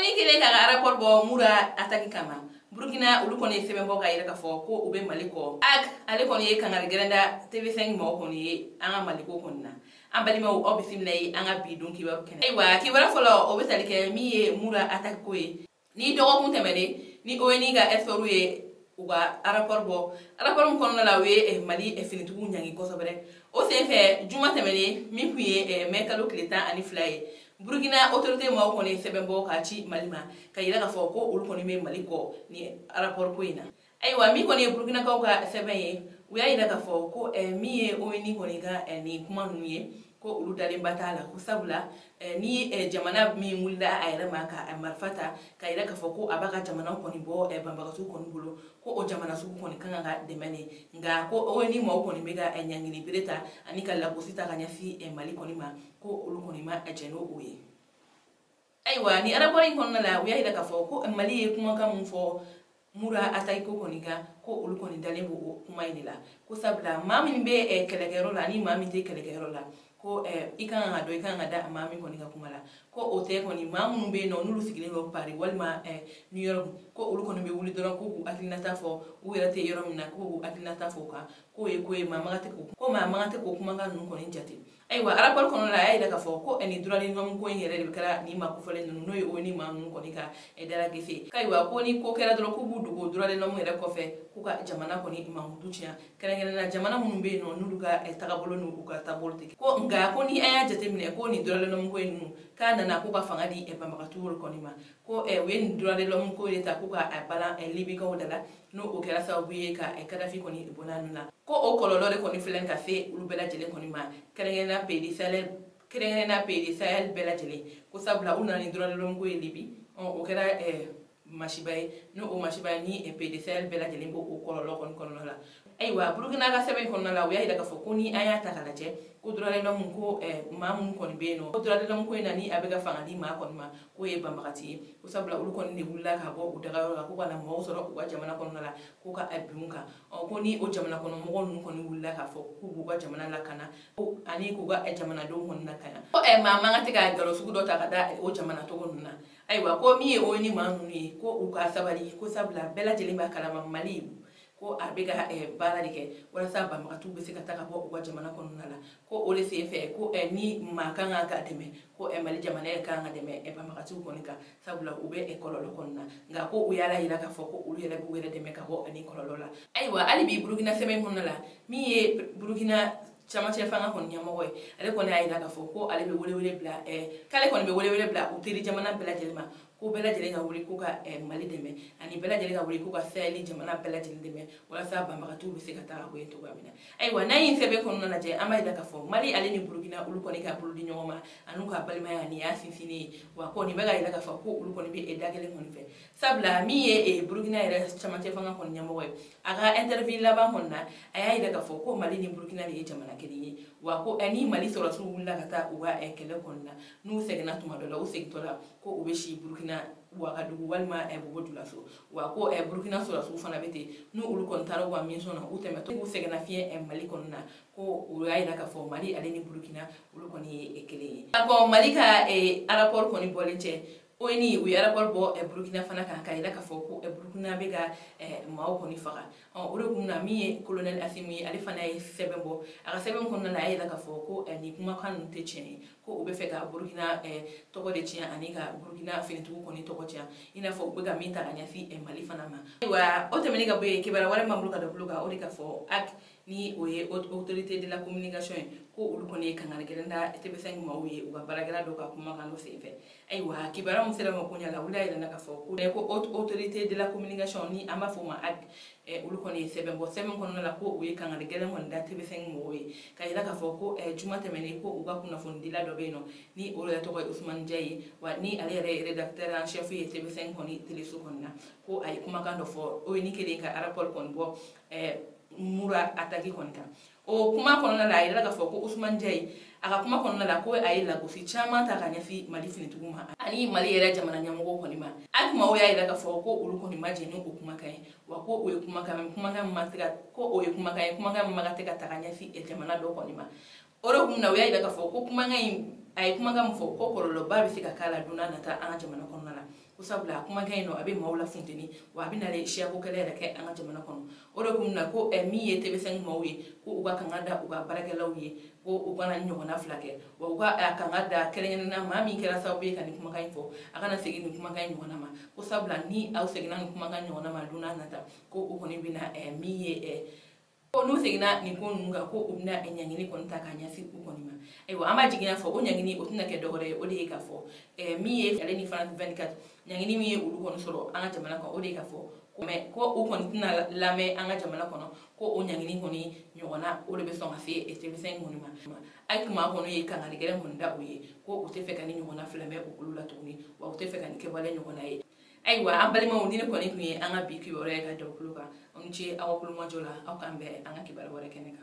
ni kele ka rapport bo mura ataki kama Burkina ulu koni sebe mboka ira ka fo ko ube maliko ak ale koni kangare gerenda TV5 mo koni anga maliko konna ambali ma obisim nay anga bidun ki wab kene aywa ki wara folo obetali ke mi mura ataki ko ni dogo kun temene ni oni ga eforu uga rapport mo kono la we mali finitu nyangi ko sobere o se fe juma temene mi kuye metalo kleta ani fly Burkina autorité ma ko ne sebe mboka ci malima kayira ka fo ko ul ko ni me maliko ni rapport ko ina aywa mi ko ne Burkina ka sebe ye uya ida ka fo ko mi o ni ko ni ga ni kuma nuye ko ulu dale batala ko sabula ni jamana mi mulda ayra maka marfata kayira ka fo ko abaka jamana ko ni bo bambaka su ko ni bulu ko o jamana su ko ni kanga demane nga ko o ni mo ko ni mega nyangini bireta ani kala ko sita kanya fi maliko ni ma ko ulu ko ni ma ajeno uye aywa ni arabori ko na la uya ida ka fo ko mali kuma ka mun fo mura atay ko koniga ko ulu ko ni dale bo kuma inila ko sabla mami be kelekero la ni mami te kelekero la ko ikanga do ikanga da mami koniga kumala ko ote ko ni mamu be no nulu sigile ko pari walma New York ko ulu ko ni be wuli do ko atlina ta fo uira te yoro mina ko atlina ta fo ka ko mama ngate ko mama ngate ko kuma ga nun ko ni jati aywa arapol kono la ay daga fo ko eni durali ngam ko yere de kala ni ma ko fole no noy oni ma nun ko ni ka dara gefe kaywa ko ni ko kera do ko budu ko durali no mo yere ko fe ko ka jamana ko ni ma mutucia kala ngena na jamana mun be no nuluga tagabolo no ka tabolte ko nga ko ni aya jate mine ko ni durali no ko nu kana na ko ka fanga di bamba ka tuur ko ni ma ko wen durali no ko leta ko ka bala libi ko dala no o kera sa buye ka kada fi ko ni bonanuna ko o kololo de ko ni filen ka fe ulu bela jele ko ni ma kala ngena pedi sahel bela jele ko sabla una ni durali no ko libi o kera mashibaye no o mashibaye ni pedi sahel bela jele ko o kololo kono la aywa Burkina ga sebe kono la uya ida ka fo ko ni aya ta kala je ko durale no mun ko mamun ko ni beno ko durale no ko nani abega fanga di ma ko ma ko bambakati ko sabla ulu ko ni bulla ka bo udaga ko kana mo so ro ko jamana kono la ko ka abunka ko ni o jamana kono mo ko ni bulla ka fo ko bu jamana la kana ko ani ko ga jamana do hon na kana ko mama ngati ka garo su do ta kada o jamana to gon na aywa ko mi o ni manu ni ko u ka sabali ko sabla bela jelimba kala mali ko abega bara dike wala sa ba makatu be se ka taka bo wa jamana kono nala ko ole se fe ko ni makanga ga deme ko mali jamana ka nga deme ba makatu kono ka sabula ube kololo konna nga ko uyala ila ka fo ko uyala bu wele deme ka bo ani kololo la aywa ali bi Burkina seme kono la mi Burkina chama fanga kon nyamo way ale ko na ila ka fo ko ale be wele bla kale kon be wele bla o teri jamana bela jelma ko bela jele ga wuri ko ka mali deme ani bela jele ga wuri ko ka sali jamana bela jele deme wala sa ba makatu be se ka ta ko ento gamina aywa na yin sebe kono na je ama ila ka fo mali ale ni Burkina ulu ko ni ka bulu di nyoma anu ka balma ya ni asifini wa ko ni bega ila ka fo ko ulu ko ni be edagele kon fe sabla mi Burkina ere chama fanga kon nyamo way aga interview la ba honna aya ila ka fo ko mali ni Burkina ni jamana kedi wa ko ani mali so rasulullah kata uga kele konna nu segna tuma do la o segtola ko ubeshi Burkina wa kadugu walma bugo dulaso wa ko Burkina so rasul fana bete nu ulu kontaro wa min sona utema to segna fie mali konna ko uga ila ka fo mali ale ni Burkina ulu koni ekele ko mali ka rapport koni bolenche oni wi rapport bo Burkina fana kan ila ka fo ko Burkina bega mawo koni faga o re kunna mi colonel Assimi ali fana sebembo aga sebem konna na ila ka fo ko ni kuma kan te cheni ko ube feka Burkina toko de chia anika Burkina finitu ko ni toko chia ina fo bega minta anya fi mali fana ma wa otemeni ga be kibara wala mamluka da bluka o ka fo ak ni oye autorité de la communication ko ulu ko ne kan ngalenda TV5 mawuye uga baragara do ka kuma kan do sefe aywa kibara musela makunya la ulay la naka fo ko autorité de la communication ni amba fo ma ak ulu ko ne sebe bo sebe ko la ko uye kan ngalenda wonda TV5 mawuye kayila ka fo ko juma temene ko uga kuna fondila do beno ni olo ya to ko Ousmane Diaye wa ni ale rédacteur en chef ye TV5 ko ni télé so konna ko ay kuma kan do fo o ni kede ka rapport kon bo mura ataki konta o kuma kono la ila ka fo ko Ousmane Diaye aka kuma kono la ko ay la ko fi chama ta kanya fi mali fini tuguma ani mali era jamana nyamugo ko ni ma akuma o ya ila ka fo ko ulu ko ni ma jeni ko kuma kai wa ko o kuma kan matira ko o kuma kan magate ka ta kanya fi jamana do ko ni ma oro kumna o ya ila ka fo ko kuma ngai ay kuma ga mfo ko kololo ba bi sika kala duna nata anga jamana kono la usabla kuma ga ino abi mawla funteni wa abi na le shia ko kala ke anga jamana kono odo kumna ko mi ye TV5 mawye ko uga kangada uga baraka lawye ko uga na nyona flake wa uga kangada kelenya na mami kera sabe kan kuma ga info akana segini kuma ga nyona ma usabla ni au segina kuma ga nyona ma duna nata ko ukoni bina mi ye ko no segina ni ko nunga ko ubna enyangini ko ntaka nyasi ukoni ma ewa ama jigina fo o nyangini o tuna ke dogore o de ka fo mi ye ale ni France 24 nyangini mi ye ulu ko soro anga jamana ko o de ka fo me ko o kon tuna lame anga jamana ko no ko o nyangini ko ni nyona o le be so afi e TV5 ngoni ma ay kuma ko no ye kan ale gere mon da o ye ko o te fe kan ni nyona flame o ulu la tuni wa o te fe kan ke wale nyona ye aywa ambali ma woni ko ni ku ye anga bi ki wore ga do kuluka on ci awa kuluma jola aw kambe anga ki bal wore keneka